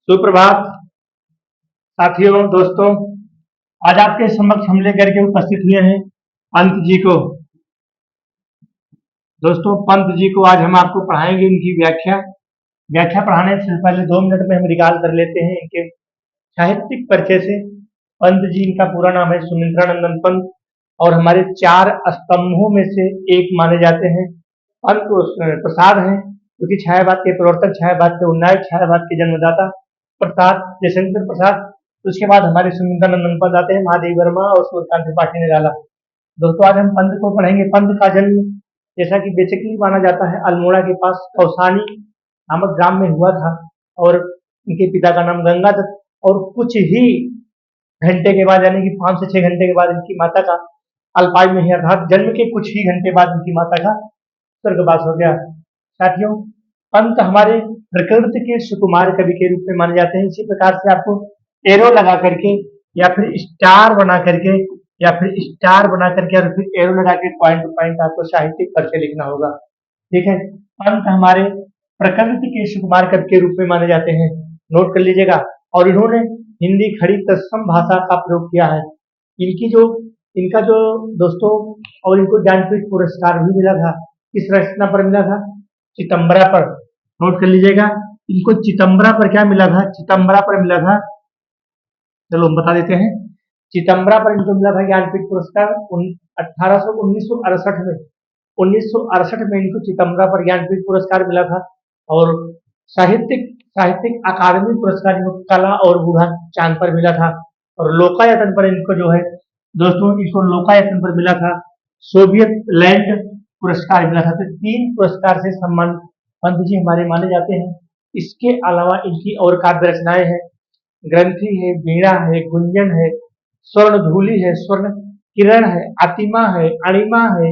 सुप्रभात साथियों, दोस्तों। आज आपके समक्ष हम लेकर के उपस्थित हुए हैं पंत जी को। दोस्तों, पंत जी को आज हम आपको पढ़ाएंगे इनकी व्याख्या। व्याख्या पढ़ाने से पहले 2 मिनट में हम रिकॉल कर लेते हैं इनके साहित्यिक परिचय से। पंत जी, इनका पूरा नाम है सुमित्रानंदन पंत और हमारे 4 स्तंभों में से एक माने जाते हैं। पंत प्रसाद हैं, क्योंकि छायावाद के प्रवर्तक, छायावाद के उन्नायक, छायावाद के जन्मदाता प्रसाद, जयशंकर प्रसाद। तो उसके बाद हमारे सुमित्रानंदन पंत आते हैं, महादेव वर्मा और सूर्यकांत त्रिपाठी ने डाला। दोस्तों, आज हम पंत को पढ़ेंगे। पंत का जन्म, जैसा कि बेसिकली माना जाता है, अल्मोड़ा के पास कौसानी नामक ग्राम में हुआ था और इनके पिता का नाम गंगादत्त। और कुछ ही घंटे के बाद, यानी कि 5 से 6 घंटे के बाद इनकी माता का अल्पायु में ही, अर्थात जन्म के कुछ ही घंटे बाद इनकी माता का स्वर्गवास हो गया। साथियों, पंत हमारे प्रकृति के सुकुमार कवि के रूप में माने जाते हैं। इसी प्रकार से आपको एरो लगा करके या फिर स्टार बना करके और फिर एरो लगा के पॉइंट टू पॉइंट आपको साहित्यिक परिचय लिखना होगा। ठीक है। पंत हमारे प्रकृति के सुकुमार कवि के रूप में माने जाते हैं, नोट कर लीजिएगा। और इन्होंने हिंदी खड़ी तत्सम भाषा का प्रयोग किया है। इनका जो दोस्तों, और इनको ज्ञानपीठ पुरस्कार भी मिला था। किस रचना पर मिला था? चितंबरा पर। नोट कर लीजिएगा, इनको चितंबरा पर क्या मिला था? चितंबरा पर मिला था, चलो हम बता देते हैं। चितंबरा पर इनको मिला था ज्ञानपीठ पुरस्कार 1968 में। 1968 में इनको चितंबरा पर ज्ञानपीठ पुरस्कार मिला था। और साहित्यिक साहित्यिक अकादमी पुरस्कार इनको कला और बूढ़ा चांद पर मिला था। और लोकायतन पर इनको जो है दोस्तों, इसको लोकायतन पर मिला था, सोवियत लैंड पुरस्कार मिला था। तो 3 पुरस्कार से सम्मान पंत जी हमारे माने जाते हैं। इसके अलावा इनकी और काव्य रचनाएं हैं, ग्रंथि है, वीणा है, गुंजन है, स्वर्ण धूलि है, स्वर्ण किरण है, अतिमा है, अणिमा है,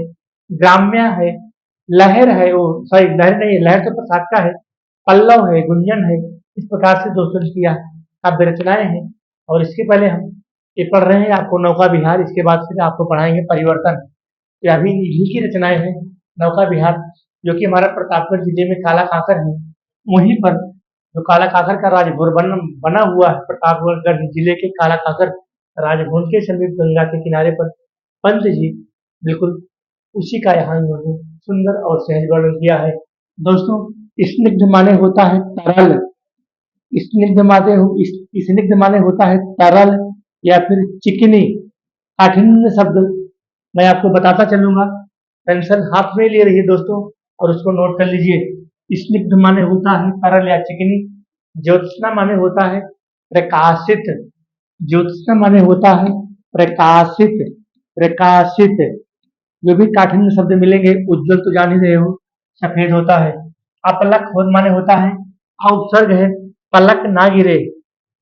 ग्राम्या है, लहर है, वो सॉरी लहर नहीं है, लहर तो प्रसाद का है, पल्लव है, गुंजन है। इस प्रकार से दोस्तों की काव्य रचनाएं हैं। और इसके पहले हम ये पढ़ रहे हैं आपको नौका विहार, इसके बाद फिर आपको पढ़ाएंगे परिवर्तन। ये अभी इन्हीं की रचनाएं हैं। नौका विहार, जो कि हमारा प्रतापगढ़ जिले में काला कांकर है, वहीं पर जो काला कांकर का राजभवन बना हुआ है, प्रतापगढ़ जिले के काला कांकर राजभवन के समीप गंगा के किनारे पर पंत जी बिल्कुल उसी का यहाँ इन्होंने सुंदर और सहज वर्णन किया है। दोस्तों, स्निग्ध माने होता है तरल, स्निग्ध माने होता है तरल या फिर चिकनी। काठिन्य शब्द मैं आपको बताता चलूंगा। पेंसिल हाथ में ले रही है दोस्तों, और उसको नोट कर लीजिए। स्निग्ध माने होता है तरल या चिकनी। ज्योत्सना माने होता है प्रकाशित। ज्योत्सना माने होता है प्रकाशित। प्रकाशित। जो भी काठिन्य शब्द मिलेंगे, उज्जवल तो जान ही रहे हो, सफेद होता है। अपलक माने होता है, उपसर्ग है, पलक ना गिरे।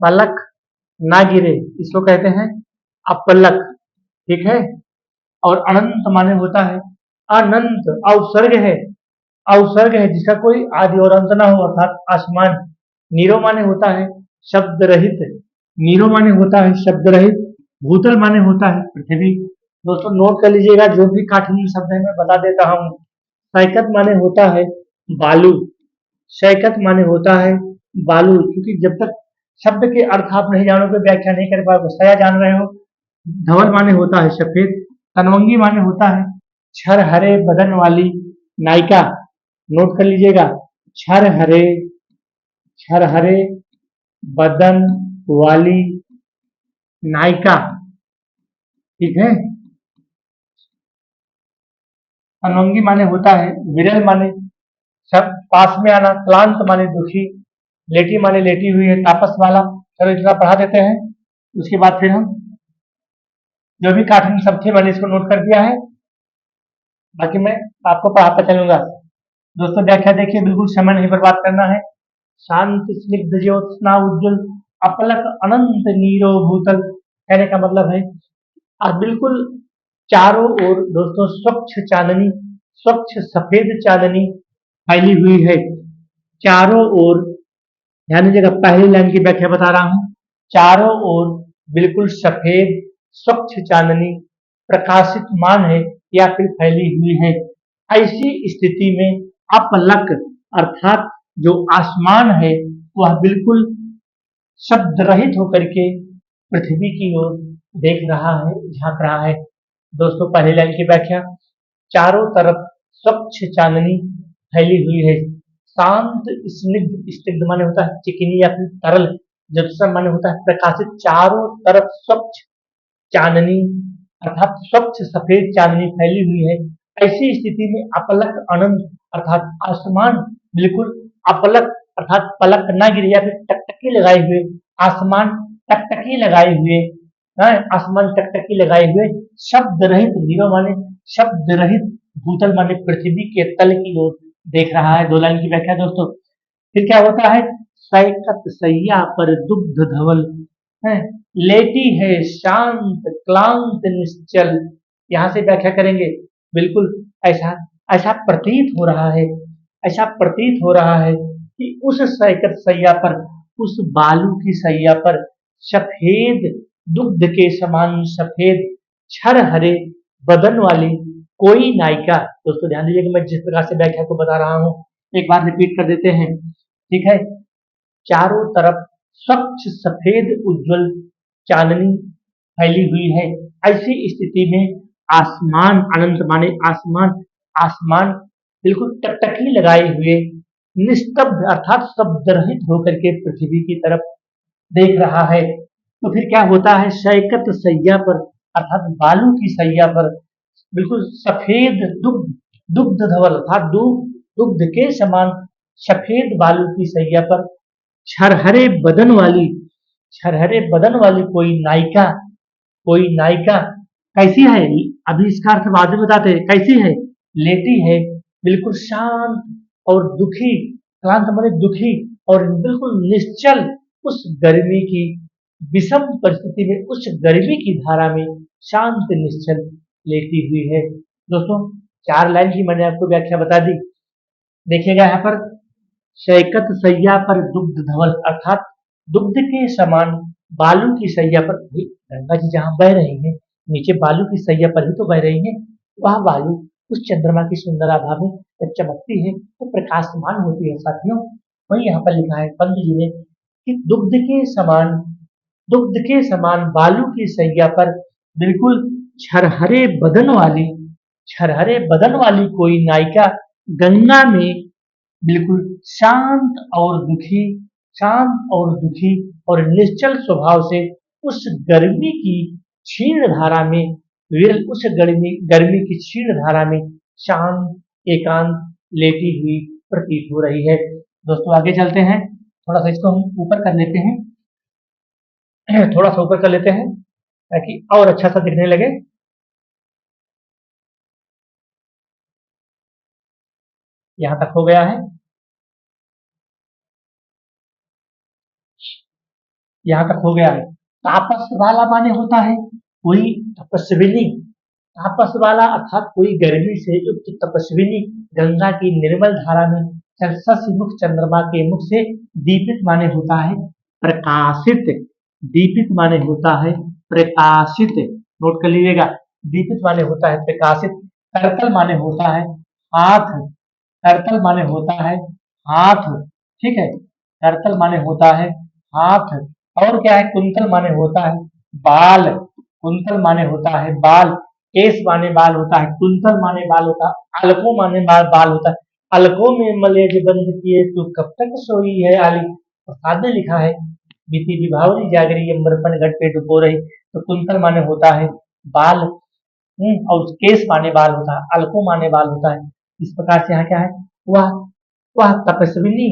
पलक ना गिरे, इसको कहते हैं अपलक। ठीक है। और अनंत माने होता है अनंत। अवसर्ग है जिसका कोई आदि और अंत ना हो, अर्थात आसमान। नीरो माने होता है शब्द रहित। नीरो माने होता है शब्द रहित। भूतल माने होता है पृथ्वी। दोस्तों, नोट कर लीजिएगा, जो भी काठिन्य शब्द है मैं बता देता हूँ। सैकत माने होता है बालू। सैकत माने होता है बालू, क्योंकि जब तक शब्द के अर्थ आप नहीं जानोगे, व्याख्या नहीं कर पाओगे। सया जान रहे हो। धवल माने होता है सफेद। तनवंगी माने होता है छर हरे बदन वाली नायिका। नोट कर लीजिएगा, छर हरे बदन वाली नायिका। ठीक है। तनवंगी माने होता है विरल, माने सब पास में आना। क्लांत माने दुखी। लेटी माने लेटी हुई है, तापस वाला। चलो इतना पढ़ा देते हैं, उसके बाद फिर हम जो भी काठिन्य शब्द थे मैंने इसको नोट कर दिया है, बाकी मैं आपको पढ़ाता चलूंगा। दोस्तों, व्याख्या देखिए, बिल्कुल समय नहीं बर्बाद करना है। शांत स्निग्ध ज्योत्सना उज्जवल अपलक अनंत नीरो भूतल, कहने का मतलब है आप बिल्कुल चारों ओर दोस्तों स्वच्छ चांदनी, स्वच्छ सफेद चांदनी फैली हुई है चारों ओर। ध्यान दीजिएगा, पहली लाइन की व्याख्या बता रहा हूं। चारों ओर बिल्कुल सफेद स्वच्छ चांदनी प्रकाशितमान है या फिर फैली हुई है। ऐसी स्थिति में अपलक अर्थात जो आसमान है वह बिल्कुल शब्द रहित होकर के पृथ्वी की ओर देख रहा है, झांक रहा है। दोस्तों पहली लाइन की व्याख्या, चारों तरफ स्वच्छ चांदनी फैली हुई है। शांत स्निग्ध, स्निग्ध माने होता है चिकनी या फिर तरल, ज्योत्सना माने होता है प्रकाशित। चारों तरफ स्वच्छ चांदनी अर्थात स्वच्छ सफेद चांदनी फैली हुई है। ऐसी स्थिति में अपलक अनंत अर्थात आसमान बिल्कुल अपलक अर्थात पलक न गिरे या फिर टकटकी लगाए हुए आसमान, टकटकी लगाए हुए आसमान टकटकी लगाए हुए, शब्द रहित, जीरो माने शब्द रहित, भूतल माने पृथ्वी के तल की ओर देख रहा है। दो लाइन की व्याख्या दोस्तों। फिर क्या होता है, सैकत सैया पर दुग्ध धवल है, लेटी है शांत क्लांत निश्चल। यहां से व्याख्या करेंगे, बिल्कुल ऐसा ऐसा प्रतीत हो रहा है, ऐसा प्रतीत हो रहा है कि उस सैकत सैया पर, उस बालू की सैया पर सफेद दुग्ध के समान सफेद छर हरे बदन वाली कोई नायिका। दोस्तों ध्यान दीजिए कि मैं जिस प्रकार से व्याख्या को बता रहा हूं एक बार रिपीट कर देते हैं, ठीक है। चारों तरफ स्वच्छ सफेद उज्जवल चांदनी फैली हुई है। ऐसी स्थिति में आसमान, अनंत माने आसमान, आसमान बिल्कुल टकटकी लगाए हुए निस्तब्ध अर्थात शब्द रहित होकर के पृथ्वी की तरफ देख रहा है। तो फिर क्या होता है, शैकत सैया पर अर्थात बालू की सैया पर बिल्कुल सफेद दुग्ध, दुग्ध धवल अर्थात दुग्ध के समान सफेद बालू की सैया पर छरहरे बदन वाली, छरहरे बदन वाली कोई नायिका, कोई नायिका कैसी है, अभी इसका अर्थ बाद में बताते हैं कैसी है, लेटी है बिल्कुल शांत और दुखी, क्लांत माने दुखी और बिल्कुल निश्चल, उस गर्मी की विषम परिस्थिति में, उस गर्मी की धारा में शांत निश्चल लेटी हुई है। दोस्तों चार लाइन की मैंने आपको व्याख्या बता दी। देखिएगा यहाँ पर, शैकत सैया पर दुग्ध धवल अर्थात दुग्ध के समान बालू की सैया पर, गंगा जी जहां बह रही है नीचे बालू की सैया पर ही तो बह रही है, वह बालू उस चंद्रमा की सुंदर आभा में जब चमकती है तो प्रकाशमान होती है साथियों। वही यहाँ पर लिखा है पंत जी ने कि दुग्ध के समान बालू की सैया पर बिल्कुल छरहरे बदन वाली, छरहरे बदन वाली कोई नायिका गंगा में बिल्कुल शांत और दुखी, शांत और दुखी और निश्चल स्वभाव से उस गर्मी की क्षीण धारा में, उस गर्मी गर्मी की क्षीण धारा में शांत एकांत लेटी हुई प्रतीत हो रही है। दोस्तों आगे चलते हैं, थोड़ा सा इसको हम ऊपर कर लेते हैं, थोड़ा सा ऊपर कर लेते हैं ताकि और अच्छा सा दिखने लगे। यहां तक हो गया है, यहां तक हो गया है। तापस वाला माने होता है कोई तपस्विनी, तापस वाला अर्थात कोई गर्मी से युक्त तपस्विनी गंगा की निर्मल धारा में शशि मुख चंद्रमा के मुख से दीपित माने होता है प्रकाशित, दीपित माने होता है प्रकाशित, नोट कर लीजिएगा, दीपित माने होता है प्रकाशित। करतल माने होता है हाथ, करतल माने होता है हाथ, ठीक है, करतल माने होता है हाथ। और क्या है, कुंतल माने होता है बाल, कुंतल माने होता है बाल। केस माने बाल होता है, कुंतल माने बाल होता है, अलको माने बाल होता है। अलकों में मलेज बंद किए तू कब तक सोई है आली, प्रसाद ने लिखा है बीती विभावरी जागरी अमरपन घट पे डुबो रही। तो कुंतल माने होता है बाल, और केस माने बाल होता है, अलको माने बाल होता है। इस प्रकार से यहाँ क्या है, वह वह तपस्विनी,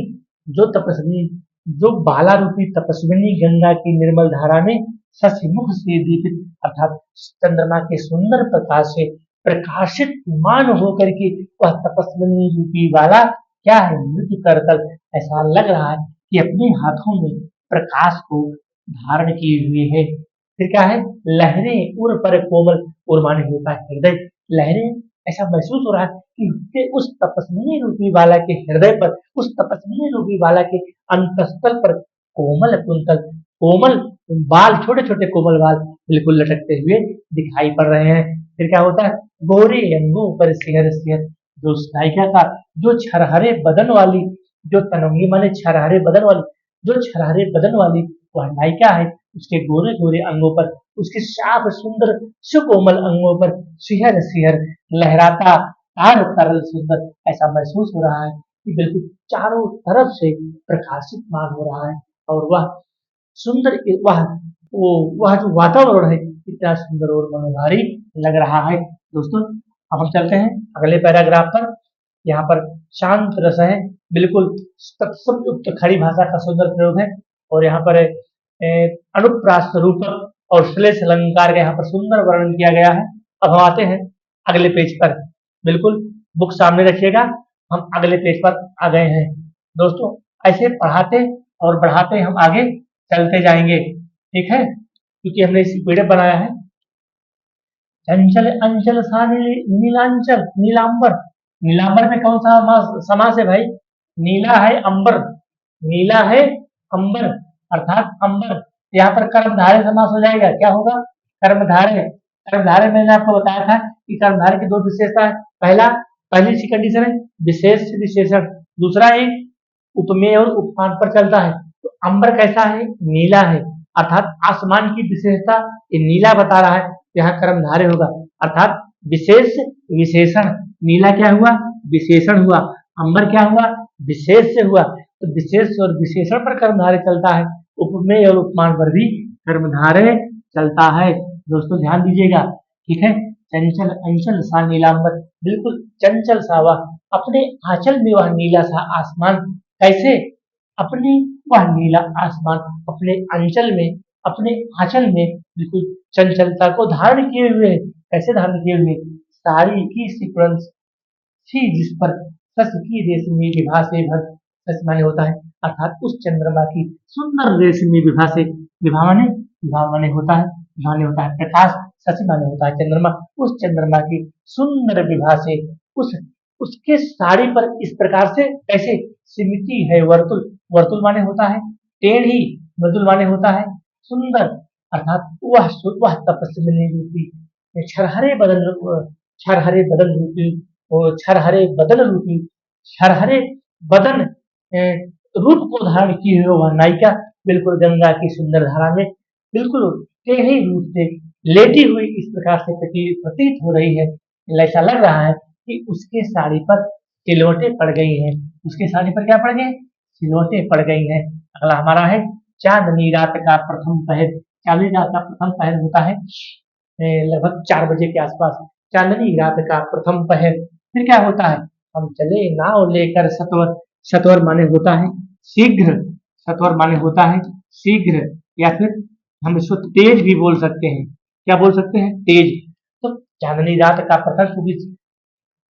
जो तपस्विनी, जो बाला रूपी तपस्विनी गंगा की निर्मल धारा में शशिमुख से दीपित अर्थात चंद्रमा के सुंदर प्रकाश से प्रकाशित मान होकर के वह तपस्विनी रूपी वाला क्या है, मृत्यु करतल, ऐसा लग रहा है कि अपने हाथों में प्रकाश को धारण किए हुए है। फिर क्या है, लहरें उर पर कोमल, उर माने होता है हृदय, लहरें, ऐसा महसूस हो रहा है कि उस तपस्विनी रूपी वाला के हृदय पर, उस तपस्विनी रूपी वाला के अंतस्थल पर कोमल कुंतल, कोमल बाल, छोटे छोटे कोमल बाल बिल्कुल लटकते हुए दिखाई पड़ रहे हैं। फिर क्या होता है, गोरे अंगों पर सिहर सिहर, जो उस नायिका का जो छरहरे बदन वाली, जो तनंगी माने छरहरे बदन वाली, जो छरहरे बदन वाली वह नायिका है, उसके गोरे गोरे अंगों पर, उसके साफ सुंदर सुकोमल अंगों पर सिहर सिहर लहराता तार तरल सुंदर ऐसा महसूस हो रहा है कि बिल्कुल चारों तरफ से प्रकाशित मान हो रहा है। और वह सुंदर वह वो वह जो वातावरण है इतना सुंदर और मनोहारी लग रहा है। दोस्तों अब हम चलते हैं अगले पैराग्राफ पर। यहाँ पर शांत रस है, बिल्कुल तत्सम युक्त खड़ी भाषा का सुंदर प्रयोग है। और यहाँ पर अनुप्रास रूपक और श्लेष अलंकार का यहाँ पर सुंदर वर्णन किया गया है। अब हम आते हैं अगले पेज पर। बिल्कुल बुक सामने रखिएगा, हम अगले पेज पर आ गए हैं। दोस्तों ऐसे पढ़ाते और बढ़ाते हम आगे चलते जाएंगे, ठीक है, क्योंकि हमने इस पीडीएफ बनाया है। चंचल अंचल सा नीलांचल नीलांबर, नीलांबर में कौन सा समास है भाई? नीला है अंबर, नीला है अंबर अर्थात अंबर। यहाँ पर कर्मधारय समास हो जाएगा। क्या होगा? कर्मधारय। कर्मधारय मैंने आपको बताया था कि कर्मधारय की दो विशेषता है। पहली सी कंडीशन है विशेष विशेषण, दूसरा एक उपमेय और उपमान पर चलता है। तो अंबर कैसा है? नीला है, अर्थात आसमान की विशेषता ये नीला बता रहा है, यहाँ कर्मधारय होगा अर्थात विशेष विशेषण। नीला क्या हुआ? विशेषण हुआ। अंबर क्या हुआ? विशेष से हुआ। तो विशेष और विशेषण पर कर्मधारय चलता है, उपमेय और उपमान पर भी कर्मधारय चलता है। दोस्तों ध्यान दीजिएगा, ठीक है। चंचल अंचल सा नीलांबर, बिल्कुल चंचल सा वह, अपने आंचल में वह नीला सा आसमान। कैसे? अपनी वह नीला आसमान अपने अंचल में, अपने आंचल में बिल्कुल चंचलता को धारण किए हुए है। कैसे धारण किए हुए? साड़ी की सिकुड़न थी जिस पर सस की रेशमी विभा से भर, सस माने होता है अर्थात उस चंद्रमा की सुंदर रेशमी विभा से, विभा माने होता है, विभा माने होता है प्रकाश, शशि माने होता है चंद्रमा, उस चंद्रमा की सुंदर विभा से उस उसके साड़ी पर इस प्रकार से कैसे सिमटी है वर्तुल, वर्तुल माने होता है टेढ़ी, मृदुल माने होता है सुंदर, अर्थात वह तपस्विनी रूपी छरहरे बदन, छरहरे बदन रूपी, छरहरे बदन रूपी, छरहरे बदन रूप को धारण किए हुए वह नायिका बिल्कुल गंगा की सुंदर धारा में बिल्कुल टेढ़ी रूप से लेटी हुई इस प्रकार से प्रतीत हो रही है। ऐसा लग रहा है कि उसके साड़ी पर सिलवटें पड़ गई हैं। उसके साड़ी पर क्या पड़ गए? सिलवटें पड़ गई हैं। अगला हमारा है चांदनी रात का प्रथम पहर। चांदनी रात का प्रथम पहर होता है लगभग 4 बजे के आसपास, चांदनी रात का प्रथम पहर। फिर क्या होता है? हम चले नाव लेकर सत्वर, सत्वर माने होता है शीघ्र, सत्वर माने होता है शीघ्र, या फिर हम इसको तेज भी बोल सकते हैं। क्या बोल सकते हैं? तेज। तो चांदनी रात का प्रथम, क्योंकि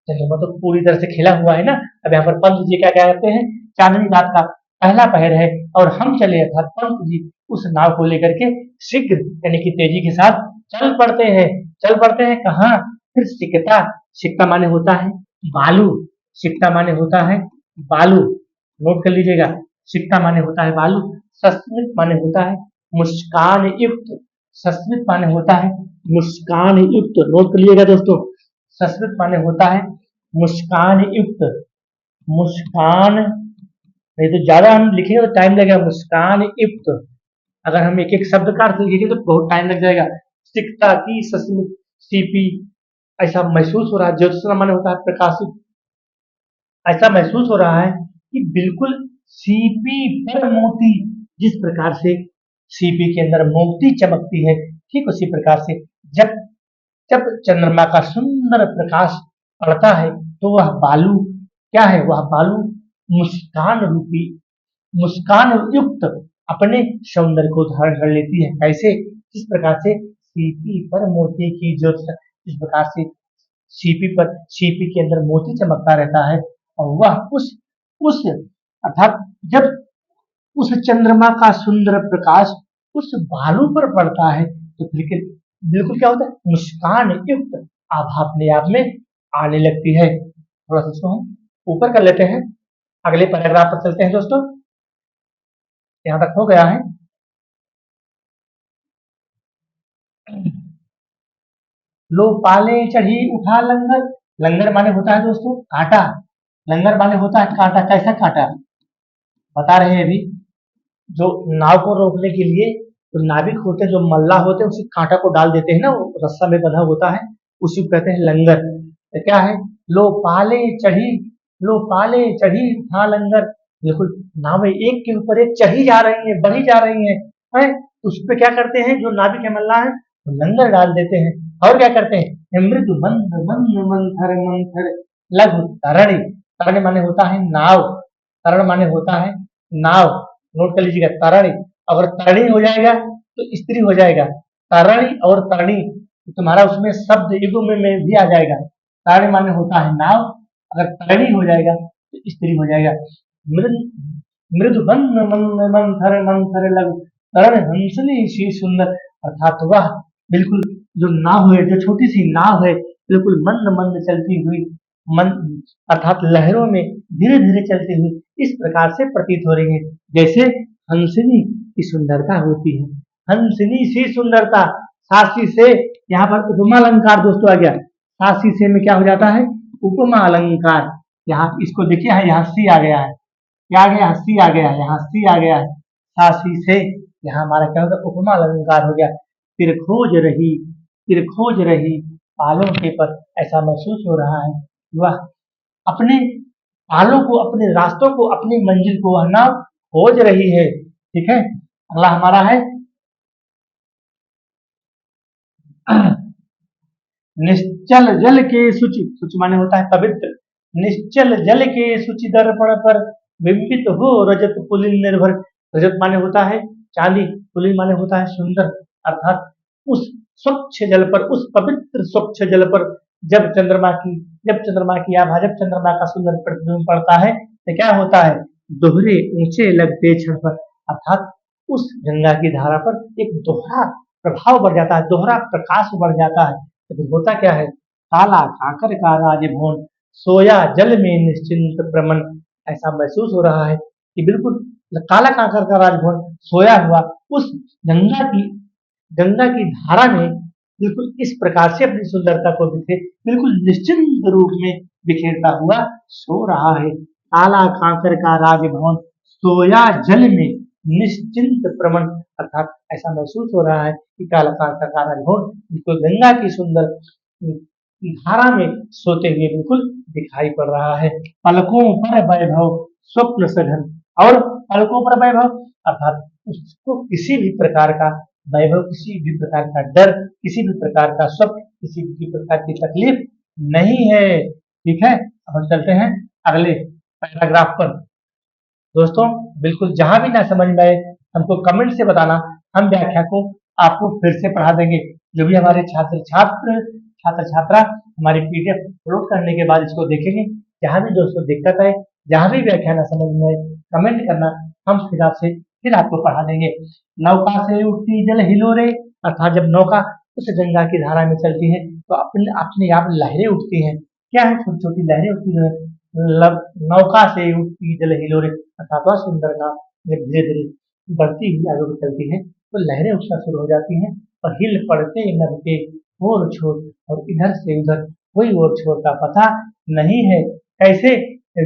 चंद्रमा तो पूरी तरह से खिला हुआ है ना। अब यहाँ पर पंत जी क्या कहते हैं? चांदनी रात का पहला पहर है और हम चले अर्थात पंत जी उस नाव को लेकर के शीघ्र यानी कि तेजी के साथ चल पड़ते हैं। चल पड़ते हैं कहाँ? फिर सिकता, सिकता माने होता है बालू, सिकता माने होता है बालू, नोट कर लीजिएगा। सिकता माने होता है बालू, सस्मित माने होता है मुस्कान युक्त, सस्मित माने होता है मुस्कान युक्त, नोट कर लीजिएगा दोस्तों। सस्मित माने होता है मुस्कान युक्त, मुस्कान, नहीं तो ज्यादा हम लिखेंगे तो टाइम लगेगा। मुस्कान युक्त, अगर हम एक एक शब्द का अर्थ लिखेंगे तो बहुत टाइम लग जाएगा। सिकता की सस्मित सीपी, ऐसा महसूस हो रहा है। ज्योत्सना माने होता है प्रकाशित, ऐसा महसूस हो रहा है कि बिल्कुल सीपी पर मोती, जिस प्रकार से सीपी के अंदर मोती चमकती है ठीक उसी प्रकार से जब जब चंद्रमा का सुंदर प्रकाश पड़ता है तो वह बालू क्या है? वह बालू मुस्कान रूपी, मुस्कान युक्त अपने सौंदर्य को धारण कर लेती है। कैसे? इस प्रकार से सीपी पर मोती की ज्योत, इस प्रकार से सीपी पर, सीपी के अंदर मोती चमकता रहता है और वह उस अर्थात जब उस चंद्रमा का सुंदर प्रकाश उस बालू पर पड़ता है तो फिर बिल्कुल क्या होता है? मुस्कान युक्त आभा अपने आप में आने लगती है। थोड़ा सा इसको हम ऊपर कर लेते हैं, अगले पैराग्राफ पर चलते हैं दोस्तों। यहाँ तक हो गया है। लो पाले चढ़ी उठा लंगर, लंगर माने होता है दोस्तों कांटा, लंगर माने होता है कांटा। कैसा कांटा? बता रहे हैं अभी। जो नाव को रोकने के लिए जो नाविक होते हैं, जो मल्लाह होते हैं, उसी कांटा को डाल देते हैं ना, वो रस्सा में बंधा होता है, उसी को कहते हैं लंगर। तो क्या है, लो पाले चढ़ी, लो पाले चढ़ी था लंगर। बिल्कुल नावें एक के ऊपर एक चढ़ी जा रही हैं, बढ़ी जा रही हैं। उस पे क्या करते हैं जो नाविक है, मल्लाह है, वो लंगर डाल देते हैं। और क्या करते हैं, मृदु मंद मंद मंथर मंथर लघु तरणि। तरणि माने होता है नाव, तरण माने होता है नाव। नोट कर लीजिएगा, तरणि। अगर तरणी हो जाएगा तो स्त्री हो जाएगा, तरणी और तरणी तुम्हारा उसमें शब्द युग्म में भी आ जाएगा। तरणी माने होता है नाव, अगर तरणी हो जाएगा तो स्त्री हो जाएगा। मृद मृदु मंद मंद मंथर मंथर लघु तरण हंसनी सी सुंदर। अर्थात वह बिल्कुल जो नाव है, जो छोटी सी नाव है, बिल्कुल मंद मंद चलती हुई, मन अर्थात लहरों में धीरे धीरे चलती हुई इस प्रकार से प्रतीत हो रही है, जैसे हंसनी की सुंदरता होती है। हंसनी सी सुंदरता, सासी से यहाँ पर उपमा अलंकार दोस्तों आ गया। सासी से में क्या हो जाता है, उपमा अलंकार। यहाँ इसको देखिए, यहाँ सी आ गया है, क्या आ गया, सी आ गया है, यहाँ सी आ गया है। सासी से यहाँ हमारा क्या होगा, उपमा अलंकार हो गया। फिर खोज रही, फिर खोज रही पालों के पर, ऐसा महसूस हो रहा है वह अपने पालों को, अपने रास्तों को, अपनी मंजिल को वह नाव खोज रही है। ठीक है, अगला हमारा है निश्चल जल के सुचि। सुचि माने होता है पवित्र। निश्चल जल के सुचि दर्पण पर बिंबित हो रजत पुलिन निर्भर। रजत माने होता है चांदी, पुलिन माने होता है सुंदर। अर्थात उस स्वच्छ जल पर, उस पवित्र स्वच्छ जल पर जब चंद्रमा की आभा, जब चंद्रमा का सुंदर प्रतिबिंब पड़ता है तो क्या होता है, दोहरे ऊंचे लगते क्षण पर। अर्थात उस गंगा की धारा पर एक दोहरा प्रभाव बढ़ जाता है, दोहरा प्रकाश बढ़ जाता है। तो फिर होता क्या है, काला काकर का राजभवन सोया जल में निश्चिंत प्रमन। ऐसा महसूस हो रहा है कि बिल्कुल काला काकर का राजभवन सोया हुआ उस गंगा की गंगा की धारा में बिल्कुल इस प्रकार से अपनी सुंदरता को बिल्कुल निश्चिंत रूप में बिखेरता हुआ सो रहा है। काला काकर का राजभवन सोया जल में निश्चिंत प्रमण। अर्थात ऐसा महसूस हो रहा है कि काला काकर का राजभवन बिल्कुल गंगा की सुंदर धारा में सोते हुए बिल्कुल दिखाई पड़ रहा है। पलकों पर वैभव स्वप्न सघन, और पलकों पर वैभव अर्थात उसको किसी भी प्रकार का वैभव, किसी भी प्रकार का डर, किसी भी प्रकार का स्वप्न, किसी भी प्रकार की तकलीफ नहीं है। ठीक है, अब हम चलते हैं अगले पैराग्राफ पर। दोस्तों बिल्कुल जहां भी ना समझ में आए हमको कमेंट से बताना, हम व्याख्या को आपको फिर से पढ़ा देंगे। जो भी हमारे छात्र छात्रा हमारी पीडीएफ अपलोड करने के बाद इसको देखेंगे, जहां भी दोस्तों दिक्कत है, जहां भी व्याख्या ना समझ में आए कमेंट करना, हम फिर आपसे फिर आपको पढ़ा देंगे। नौका से उठती जल हिलोरे, अर्थात जब नौका उस गंगा की धारा में चलती है तो अपने अपने आप लहरें उठती हैं। क्या है, छोटी छोटी लहरें उठती हैं। नौका से उठती जल हिलोरे, अर्थात वह सुंदर नाव जब धीरे धीरे बढ़ती हुई आगे को चलती है तो लहरें उठना शुरू हो जाती हैं और हिल पड़ते नभ के ओर छोर, और इधर से उधर कोई ओर छोर का पता नहीं है। कैसे,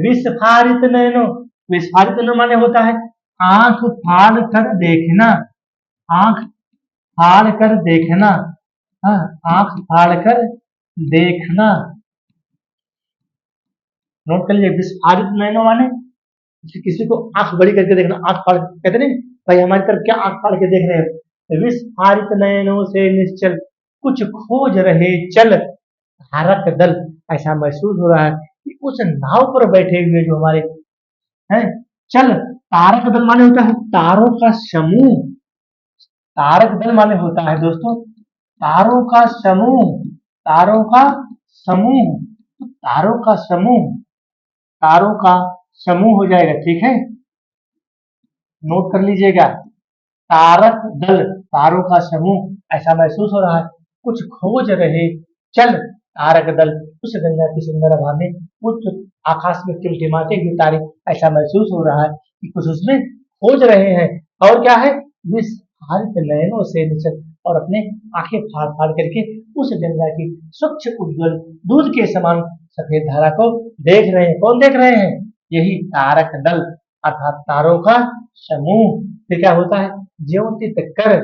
विस्फारित नैनो। विस्फारित नैनो माने होता है आंख फाड़ कर देखना, आंख फाड़ कर देखना। हाँ, आंख फाड़ कर देखना। नोट कर लीजिए, विस्फारित नैनो माने किसी को आंख बड़ी करके देखना, आंख फाड़ कहते नहीं भाई हमारी तरफ क्या आंख फाड़ के देख रहे हैं। विस्फारित नयनों से निश्चल कुछ खोज रहे चल धारक दल। ऐसा महसूस हो रहा है कि उस नाव पर बैठे हुए जो हमारे हैं चल, तारक दल माने होता है तारों का समूह। तारक दल माने होता है दोस्तों तारों का समूह, तारों का समूह। तो तारों का समूह, तारों का समूह हो जाएगा। ठीक है, नोट कर लीजिएगा, तारक दल, तारों का समूह। ऐसा महसूस हो रहा है कुछ खोज रहे चल तारक दल उस गंगा की सुंदर आभा में, उस आकाश में टिमटिमाते हुए तारे। ऐसा महसूस हो रहा है कि कुछ उसमें खोज रहे हैं। और क्या है, विस्फारित नयनों से निचल, और अपने आंखें फाड़ फाड़ करके उस गंगा की स्वच्छ उज्ज्वल दूध के समान सफेद धारा को देख रहे हैं। कौन देख रहे हैं, यही तारक दल। अर्थात तारों का समूह। फिर क्या होता है, ज्योतित कर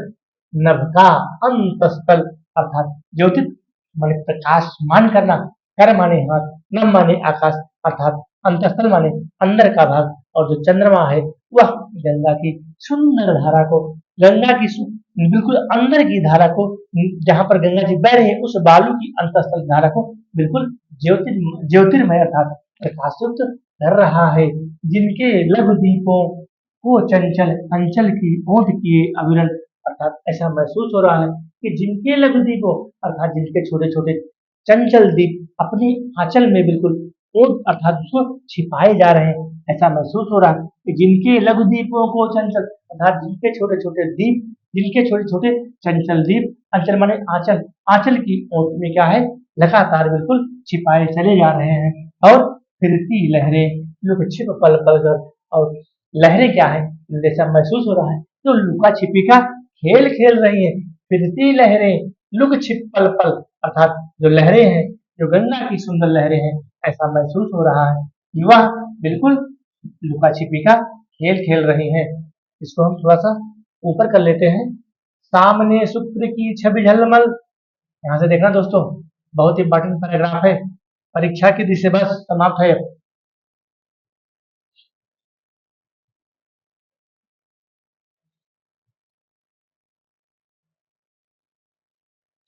नभ का अंतस्थल, अर्थात ज्योतित माने प्रकाशमान करना, कर माने हाथ, नभ माने आकाश, अर्थात अंतस्थल माने अंदर का भाग, और जो चंद्रमा है वह गंगा की सुंदर धारा को, गंगा की बिल्कुल अंदर की धारा को, जहां पर गंगा जी बह रहे हैं उस बालू की अंतस्थल धारा को बिल्कुल ज्योतिर्मय अर्थात प्रकाशित कर रहा है। जिनके लघु दीपों को चंचल अंचल की ओट किए अविरल, अर्थात ऐसा महसूस हो रहा है कि जिनके लघु दीपों अर्थात जिनके छोटे छोटे चंचल दीप अपने आंचल में बिल्कुल ओट अर्थात उसको छिपाए जा रहे हैं, ऐसा महसूस हो रहा है कि जिनके लघु दीपों को चंचल अर्थात जिनके छोटे छोटे दीप, जिनके छोटे छोटे चंचल दीप, अंचल माने आंचल, आंचल की ओट में क्या है, लगातार बिल्कुल छिपाए चले जा रहे हैं। और फिरती लहरें लुक छिप पल पल कर, और लहरें क्या है, जैसा महसूस हो रहा है तो लुका छिपी का खेल खेल रही है। फिरती लहरें लुक छिप पल पल, अर्थात जो लहरें हैं, जो गंगा की सुंदर लहरें हैं, ऐसा महसूस हो रहा है कि वह बिल्कुल लुका छिपी का खेल खेल रही हैं। इसको हम थोड़ा सा ऊपर कर लेते हैं। सामने शुक्र की छवि झलमल, यहाँ से देखना दोस्तों, बहुत इंपॉर्टेंट पैराग्राफ है, परीक्षा की दृष्टि से बस समाप्त है।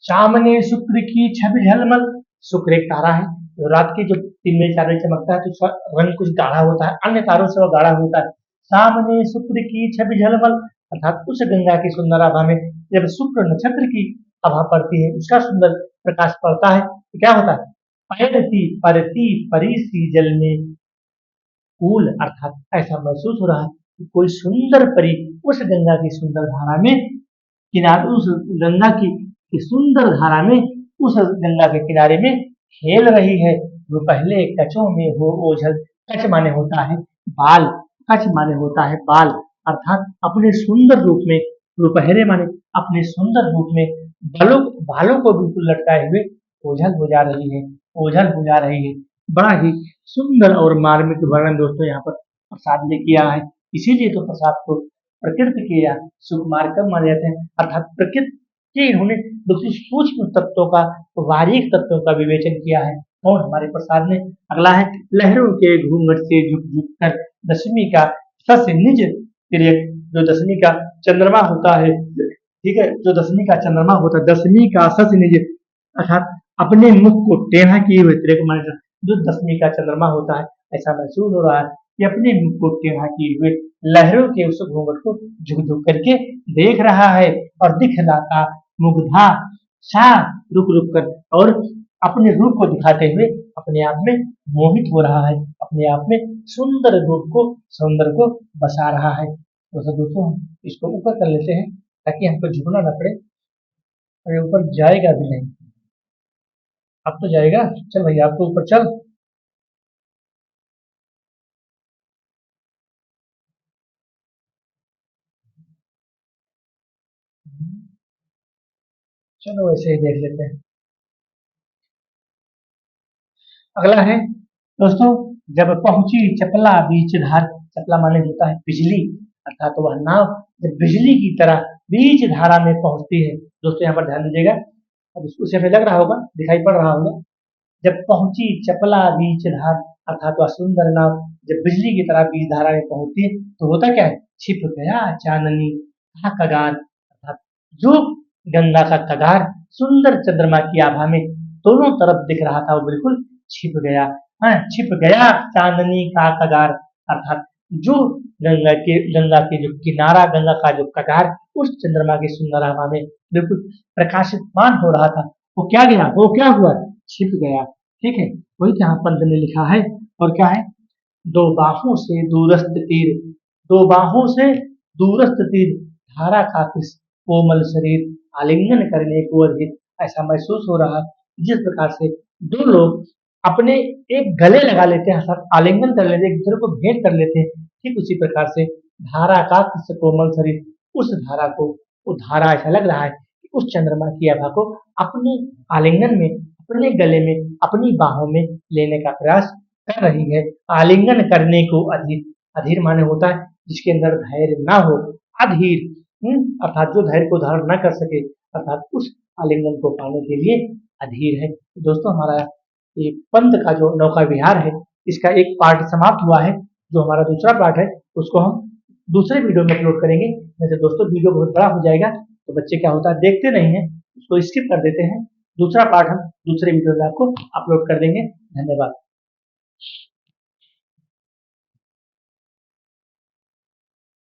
सामने शुक्र की छवि झलमल, शुक्र एक तारा है जो रात के जो 3 बजे 4 बजे चमकता है तो उसका रंग कुछ गाढ़ा होता है, अन्य तारों से वह गाढ़ा होता है। सामने शुक्र की छवि झलमल, अर्थात उस गंगा की सुंदर आभा में जब शुक्र नक्षत्र की आभा पड़ती है, उसका सुंदर प्रकाश पड़ता है तो क्या होता है, पैरती परती परी सी जल में कूल, अर्थात ऐसा महसूस हो रहा है कि कोई सुंदर परी उस गंगा की सुंदर धारा में किनारे, उस गंगा की सुंदर धारा में, उस गंगा के किनारे में खेल रही है। जो पहले कचों में हो ओझल, कच माने होता है बाल, कच माने होता है बाल, अर्थात अपने सुंदर रूप में, दोपहरे माने अपने सुंदर रूप में बालों बालों को बिल्कुल लटकाए हुए ओझल हो जा रही है, ओझल हो जा रही है। बड़ा ही सुंदर और मार्मिक वर्णन दोस्तों यहाँ पर प्रसाद ने किया है। इसीलिए तो प्रसाद को प्रकृति के या सुकुमारकम माने जाते हैं, अर्थात प्रकृति के इन्होंने बिल्कुल सूक्ष्म तत्वों का, बारीक तत्वों का विवेचन किया है। और हमारे प्रसाद ने अगला है, लहरों के घूंघट से झुक झुक कर दशमी का सस निज तिर्यक, जो दशमी का चंद्रमा होता है, ठीक है, जो दशमी का चंद्रमा होता है, दशमी का सस निज, अर्थात अपने मुख को टेढ़ा किए हुए तिर्यक माने जो दशमी का चंद्रमा होता है, ऐसा महसूस हो रहा है कि अपने मुख को टेढ़ा किए हुए लहरों के उस घूंघट को झुक झुक करके देख रहा है, और दिखलाता मुग्धा सा रुक रुक कर, और अपने रूप को दिखाते हुए अपने आप में मोहित हो रहा है, अपने आप में सुंदर रूप को, सौंदर्य को बसा रहा है। तो दोस्तों हम इसको ऊपर कर लेते हैं ताकि हमको झुकना न पड़े, और ये ऊपर जाएगा भी नहीं। अब तो जाएगा, चल भैया अब तो ऊपर चल। चलो ऐसे ही देख लेते हैं। अगला है दोस्तों, जब पहुंची चपला बीच धार, चपला माने होता है बिजली, अर्थात वह नाव जब बिजली की तरह बीच धारा में पहुंचती है, दोस्तों यहाँ पर ध्यान दीजिएगा, अब उससे हमें लग रहा होगा, दिखाई पड़ रहा होगा, जब पहुंची चपला बीच धार, अर्थात वह सुंदर नाव जब बिजली की तरह बीच धारा में पहुंचती है तो होता क्या है, छिप गया चांदनी का कगार, अर्थात जो गंगा का कगार सुंदर चंद्रमा की आभा में दोनों तरफ दिख रहा था वो बिल्कुल छिप गया। हाँ, छिप गया चांदनी का कगार, अर्थात जो गंगा के जो किनारा, गंगा का जो कगार उस चंद्रमा की सुंदर आभा में बिल्कुल प्रकाशितमान हो रहा था, वो क्या गया, वो क्या हुआ, छिप गया। ठीक है, वही यहाँ पंत ने लिखा है। और क्या है, दो बाहों से दूरस्थ तीर, दो बाहों से दूरस्थ तीर धारा का किस कोमल शरीर आलिंगन करने को अधिक, ऐसा महसूस हो रहा है जिस प्रकार से दो लोग अपने एक गले लगा लेते हैं, साथ आलिंगन कर लेते हैं, एक दूसरे को भेंट कर लेते हैं, ठीक उसी प्रकार से धारा का किस कोमल शरीर, उस धारा को, वो धारा ऐसा लग रहा है कि उस चंद्रमा की आभा को अपने आलिंगन में, अपने गले में, अपनी बाहों में लेने का प्रयास कर रही है। आलिंगन करने को अधिक, अधीर माने होता है जिसके अंदर धैर्य ना हो, अधीर अर्थात जो धैर्य को धारण न कर सके, अर्थात उस आलिंगन को पाने के लिए अधीर है। तो दोस्तों हमारा ये पंत का जो नौका विहार है इसका एक पार्ट समाप्त हुआ है। जो हमारा दूसरा पार्ट है उसको हम दूसरे वीडियो में अपलोड करेंगे। जैसे दोस्तों वीडियो बहुत बड़ा हो जाएगा तो बच्चे क्या होता है देखते नहीं है, उसको स्किप कर देते हैं। दूसरा पार्ट हम दूसरे वीडियो में आपको अपलोड कर देंगे। धन्यवाद।